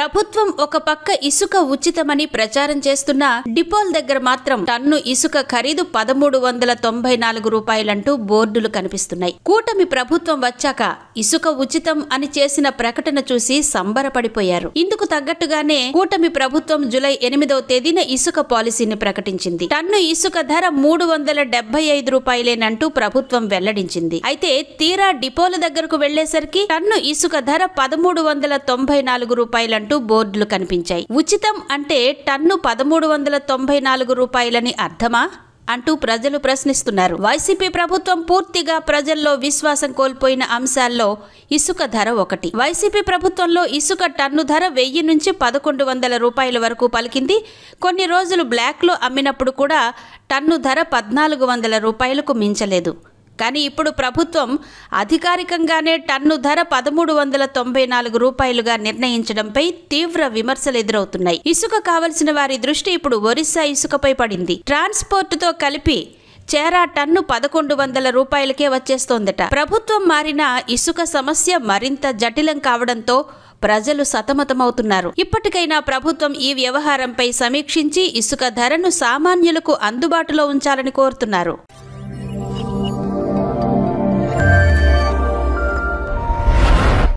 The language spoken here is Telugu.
ప్రభుత్వం ఒక పక్క ఇసుక ఉచితమని ప్రచారం చేస్తున్నా డిపోల దగ్గర మాత్రం టన్ను ఇసుక ఖరీదు 1394 రూపాయలంటూ బోర్డులు కనిపిస్తున్నాయి. కూటమి ప్రభుత్వం వచ్చాక ఇసుక ఉచితం అని చేసిన ప్రకటన చూసి సంబరపడిపోయారు. ఇందుకు తగ్గట్టుగానే కూటమి ప్రభుత్వం జూలై 8వ తేదీన ఇసుక పాలసీని ప్రకటించింది. టన్ను ఇసుక ధర 375 రూపాయలేనంటూ ప్రభుత్వం వెల్లడించింది. అయితే తీరా డిపోల దగ్గరకు వెళ్లేసరికి టన్ను ఇసుక ధర 1394 రూపాయలంటూ బోర్డులు కనిపించాయి. ఉచితం అంటే టన్ను 1394 రూపాయలని అర్థమా అంటూ ప్రజలు ప్రశ్నిస్తున్నారు. వైసీపీ ప్రభుత్వం పూర్తిగా ప్రజల్లో విశ్వాసం కోల్పోయిన అంశాల్లో ఇసుక ధర ఒకటి. వైసీపీ ప్రభుత్వంలో ఇసుక టన్ను ధర 1000 నుంచి 1100 రూపాయల వరకు పలికింది. కొన్ని రోజులు బ్లాక్లో అమ్మినప్పుడు కూడా టన్ను ధర 1400 రూపాయలకు మించలేదు. కానీ ఇప్పుడు ప్రభుత్వం అధికారికంగానే టన్ను ధర 1394 రూపాయలుగా నిర్ణయించడంపై తీవ్ర విమర్శలు ఎదురవుతున్నాయి. ఇసుక కావలసిన వారి దృష్టి ఇప్పుడు ఒరిస్సా ఇసుకపై పడింది. ట్రాన్స్పోర్టుతో కలిపి చేరా టన్ను 1100 రూపాయలకే వచ్చేస్తోందట. ప్రభుత్వం మారినా ఇసుక సమస్య మరింత జటిలం కావడంతో ప్రజలు సతమతమవుతున్నారు. ఇప్పటికైనా ప్రభుత్వం ఈ వ్యవహారంపై సమీక్షించి ఇసుక ధరను సామాన్యులకు అందుబాటులో ఉంచాలని కోరుతున్నారు.